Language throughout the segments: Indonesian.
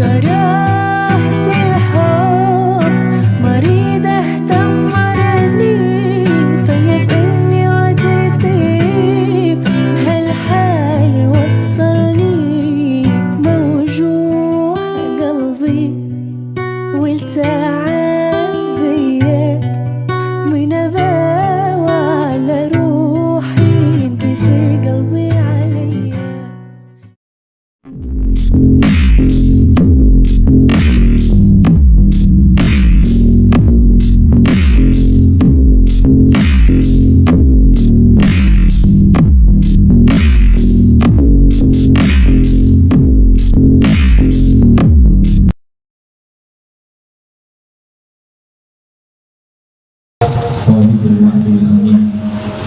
كرهت الحب مريض اهتم مرني طيب اني عدتي هالحال وصلني موجوع قلبي والتعب بيا من اباوع على روحي انكسر قلبي عليا.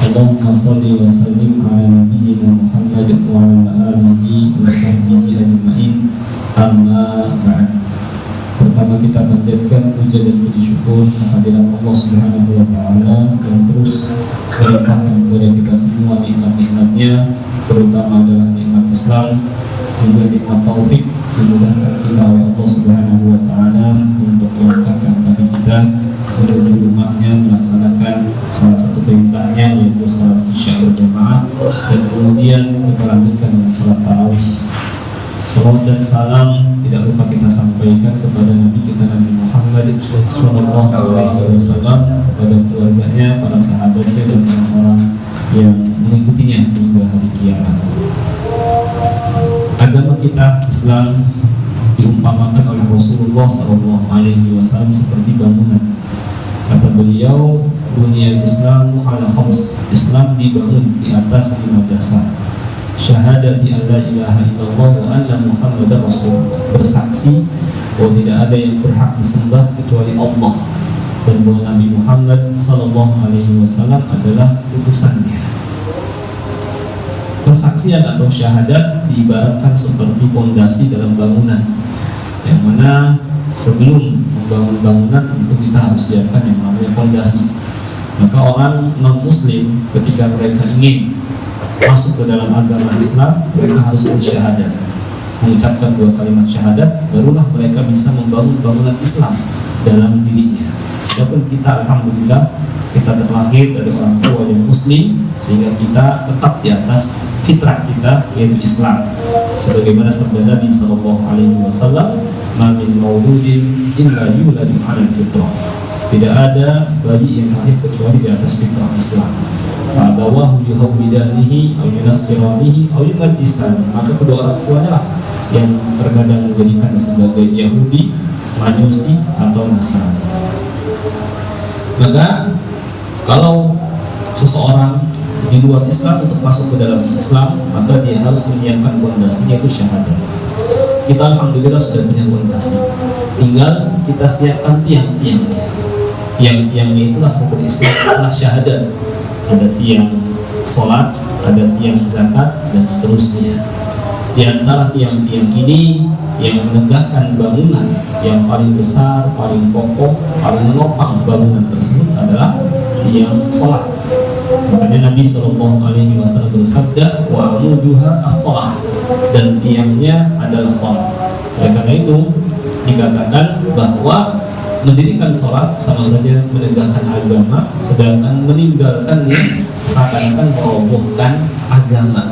Allahumma salli wa sallim ala nabiyyina Muhammad wa ala alihi wa sahbihi ajma'in. Amma ba'd. Pertama kita panjatkan puja dan puji syukur kehadiran Allah Subhanahu wa taala yang terus melimpahkan kepada kita semua nikmat-nikmatnya, terutama adalah nikmat Islam, juga nikmat taufik dimudahkan kita oleh Allah Subhanahu wa taala untuk melangkahkan kaki kita menuju rumahnya melaksanakan salah satu perintahnya yaitu salat isya berjamaah, dan kemudian kita lanjutkan dengan salat tarawih. Salawat dan salam tidak lupa kita sampaikan kepada Nabi kita Nabi Muhammad sallallahu alaihi wasallam, kepada keluarganya, para sahabatnya dan orang-orang yang mengikutinya hingga hari kiamat. Agama kita Islam diumpamakan oleh Rasulullah sallallahu alaihi wasallam seperti bangunan. Kata beliau, dunia Islam ala khams, Islam dibangun di atas 5 dasar. Syahadati an la ilaha illallah wa anna Muhammadar Rasulullah, bersaksi bahwa tidak ada yang berhak disembah kecuali Allah dan bahwa Nabi Muhammad sallallahu alaihi wasallam adalah utusannya. Persaksian atau syahadat diibaratkan seperti fondasi dalam bangunan, yang mana sebelum membangun bangunan tentu kita harus siapkan yang namanya fondasi. Maka orang non-muslim ketika mereka ingin masuk ke dalam agama Islam, mereka harus bersyahadat, mengucapkan 2 kalimat syahadat, barulah mereka bisa membangun bangunan Islam dalam dirinya. Walaupun kita alhamdulillah kita terlahir dari orang tua yang muslim, sehingga kita tetap di atas fitrah kita yaitu Islam. Sebagaimana sabda Nabi sallallahu alaihi wasallam, "Ma min mauludin illa yuladu 'ala al-fitrah." Tidak ada bayi yang lahir kecuali di atas fitrah Islam. Fa'abawahu yuhawwidanihi aw yunassiranihi aw yumajjisani, maka kedua orang tuanya lah yang terkadang menjadikan sebagai Yahudi, Majusi atau Nasrani. Maka kalau seseorang di luar Islam untuk masuk ke dalam Islam, maka dia harus menyiapkan fondasi yaitu syahadat. Kita alhamdulillah sudah punya fondasi, tinggal kita siapkan tiang-tiangnya. Tiang-tiangnya itulah rukun Islam setelah syahadat. Ada tiang sholat, ada tiang zakat, dan seterusnya. Di antara tiang-tiang ini yang menegakkan bangunan yang paling besar, paling kokoh, paling menopang bangunan tersebut adalah tiang sholat. Makanya Nabi Shallallahu Alaihi Wasallam bersabda, wa amuduha as-sholah, dan tiangnya adalah sholat. Oleh karena itu dikatakan bahwa mendirikan sholat sama saja menegakkan agama, sedangkan meninggalkannya seakan-akan merobohkan agama,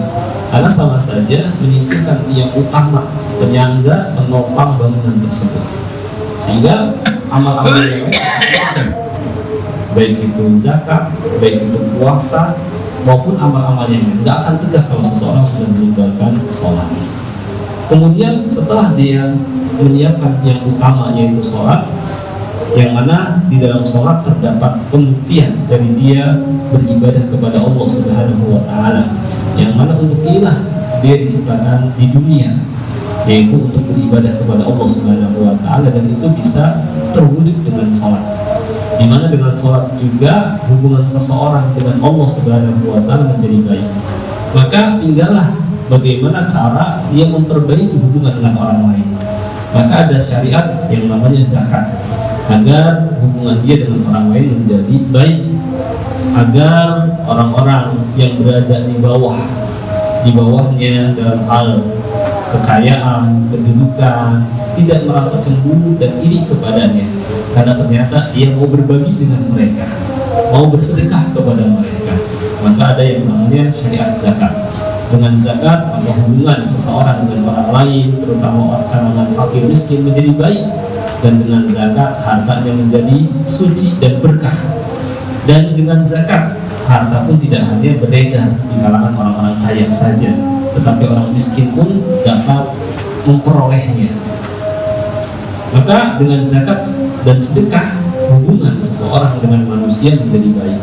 karena sama saja meninggalkan yang utama, penyangga, penopang bangunan tersebut. Sehingga amal-amal yang lain, baik itu zakat, baik itu puasa, maupun amal-amal yang lain, tidak akan tegak kalau seseorang sudah meninggalkan sholat. Kemudian setelah dia menyiapkan yang utama yaitu sholat, yang mana di dalam sholat terdapat pembuktian dari dia beribadah kepada Allah Subhanahu wa Ta'ala, yang mana untuk inilah dia diciptakan di dunia, yaitu untuk beribadah kepada Allah Subhanahu wa Ta'ala, dan itu bisa terwujud dengan sholat, di mana dengan sholat juga hubungan seseorang dengan Allah Subhanahu wa Ta'ala menjadi baik. Maka tinggallah bagaimana cara dia memperbaiki hubungan dengan orang lain. Maka ada syariat yang namanya zakat, agar hubungan dia dengan orang lain menjadi baik, agar orang-orang yang berada di bawahnya dalam hal kekayaan, kedudukan, tidak merasa cemburu dan iri kepadanya, karena ternyata dia mau berbagi dengan mereka, mau bersedekah kepada mereka. Maka ada yang namanya syariat zakat. Dengan zakat, maka hubungan seseorang dengan orang lain, terutama kalangan fakir miskin, menjadi baik. Dan dengan zakat, hartanya menjadi suci dan berkah. Dan dengan zakat, harta pun tidak hanya beredar di kalangan orang-orang kaya saja, tetapi orang miskin pun dapat memperolehnya. Maka dengan zakat dan sedekah, hubungan seseorang dengan manusia menjadi baik.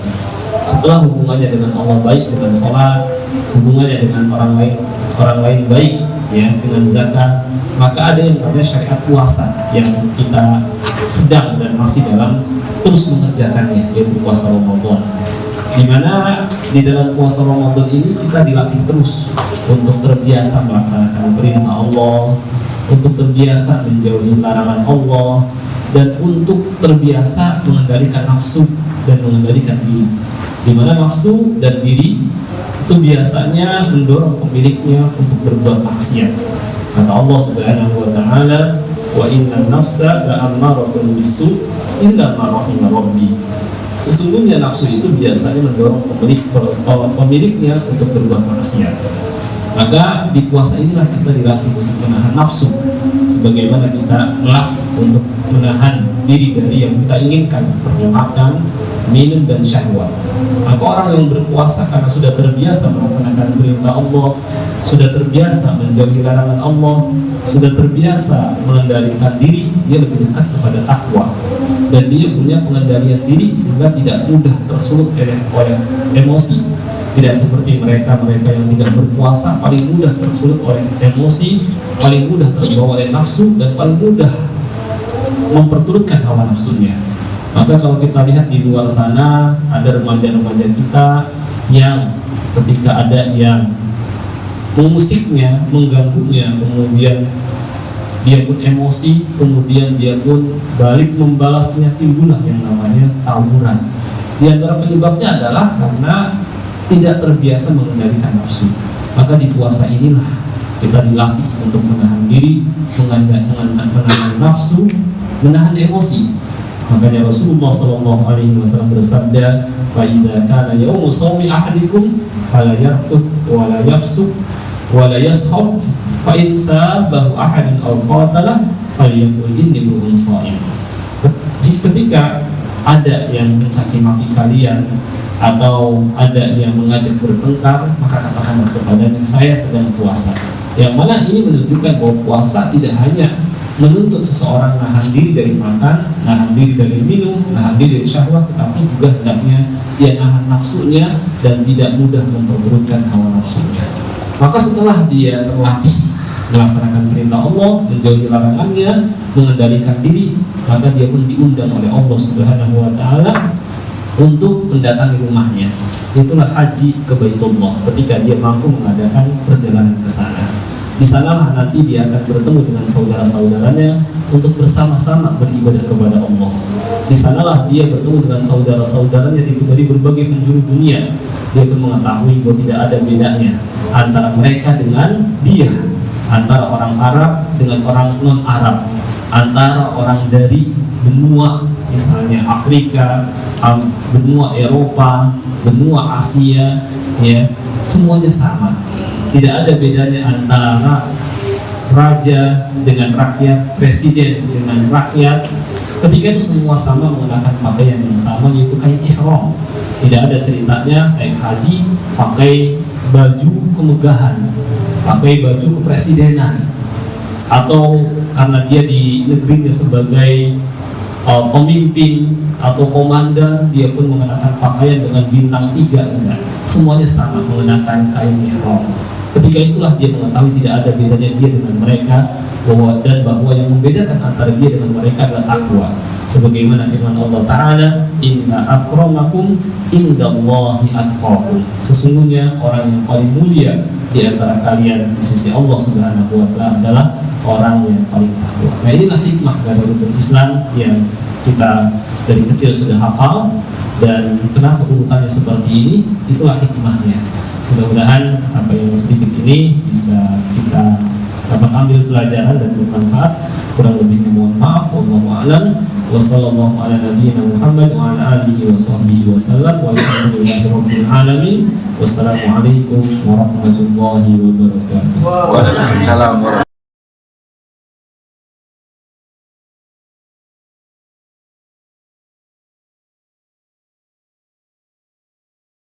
Setelah hubungannya dengan Allah baik dengan sholat, hubungannya dengan orang lain baik, ya, dengan zakat, maka ada yang namanya syariat puasa yang kita sedang dan masih dalam terus mengerjakannya, yaitu puasa Ramadan. Di mana di dalam puasa Ramadan ini kita dilatih terus untuk terbiasa melaksanakan perintah Allah, untuk terbiasa menjauhi larangan Allah, dan untuk terbiasa mengendalikan nafsu dan mengendalikan diri. Di mana nafsu dan diri itu biasanya mendorong pemiliknya untuk berbuat maksiat. Kata Allah Subhanahu wa taala, "Wa innan nafsa la'ammaratun bisu' illa ma rahima rabbi." Sesungguhnya nafsu itu biasanya mendorong pemiliknya untuk berbuat maksiat. Maka di puasa inilah kita dilatih untuk menahan nafsu, sebagaimana kita melatih untuk menahan diri dari yang kita inginkan seperti makan, minum, dan syahwat. Maka orang yang berpuasa karena sudah terbiasa melaksanakan perintah Allah, sudah terbiasa menjauhi larangan Allah, sudah terbiasa mengendalikan diri, dia lebih dekat kepada takwa. Dan dia punya pengendalian diri sehingga tidak mudah tersulut oleh emosi. Tidak seperti mereka yang tidak berpuasa, paling mudah tersulut oleh emosi, paling mudah terbawa oleh nafsu, dan paling mudah memperturutkan hawa nafsunya. Maka kalau kita lihat di luar sana, ada remaja-remaja kita yang ketika ada yang memusiknya, mengganggunya, kemudian dia pun emosi, kemudian dia pun balik membalasnya, timbullah yang namanya tawuran. Di antara penyebabnya adalah karena tidak terbiasa mengendalikan nafsu. Maka di puasa inilah kita dilatih untuk menahan diri, menahan nafsu, menahan emosi. Makanya Rasulullah SAW bersabda, "Fa idza kana yaumu shaumi ahadikum fala yarfuth wa la yafsuq wa la yashab fa in sabahu ahadun aw qatalah falyaqul inni mru'un shaim." Ketika ada yang mencaci maki kalian atau ada yang mengajak bertengkar, maka katakanlah kepadanya, saya sedang puasa. Yang mana ini menunjukkan bahwa puasa tidak hanya menuntut seseorang nahan diri dari makan, nahan diri dari minum, nahan diri dari syahwat, tetapi juga hendaknya dia nahan nafsunya dan tidak mudah memperburukkan hawa nafsunya. Maka setelah dia terlatih melaksanakan perintah Allah, menjauhi larangannya, mengendalikan diri, maka dia pun diundang oleh Allah Subhanahu wa taala untuk mendatangi rumahnya. Itulah haji ke Baitullah, ketika dia mampu mengadakan perjalanan ke sana. Di sanalah nanti dia akan bertemu dengan saudara-saudaranya untuk bersama-sama beribadah kepada Allah. Di sanalah dia bertemu dengan saudara-saudaranya dari berbagai penjuru dunia. Dia pun mengetahui bahwa tidak ada bedanya antara mereka dengan dia, antara orang Arab dengan orang non-Arab, antara orang dari benua misalnya Afrika, benua Eropa, benua Asia, ya, semuanya sama. Tidak ada bedanya antara raja dengan rakyat, presiden dengan rakyat. Ketika itu semua sama mengenakan pakaian yang sama, yaitu kain ihram. Tidak ada ceritanya naik haji pakai baju kemegahan, pakai baju kepresidenan, atau karena dia di negerinya sebagai pemimpin atau komandan, dia pun mengenakan pakaian dengan bintang 3. Enggak. Semuanya sama mengenakan kain ihram. Ketika itulah dia mengetahui tidak ada bedanya dia dengan mereka, bahwa yang membedakan antara dia dengan mereka adalah takwa. Sebagaimana firman Allah Ta'ala, "Inna akramakum indallahi atqakum." Sesungguhnya orang yang paling mulia di antara kalian di sisi Allah Subhanahu wa Ta'ala adalah orang yang paling takwa. Nah, inilah hikmah dari rukun Islam yang kita dari kecil sudah hafal, dan kenapa urutannya seperti ini, itulah hikmahnya. Mudah-mudahan apa yang sedikit ini bisa kita dapat ambil pelajaran dan bermanfaat. Kurang lebihnya mohon maaf. Wallahu a'lam. Wa sallallahu ala nabiyyina Muhammad wa ala alihi wa sahbihi wa sallam. Walhamdulillahi rabbil alamin. Wassalamualaikum warahmatullahi wabarakatuh. Waalaikumsalam warahmatullahi wabarakatuh.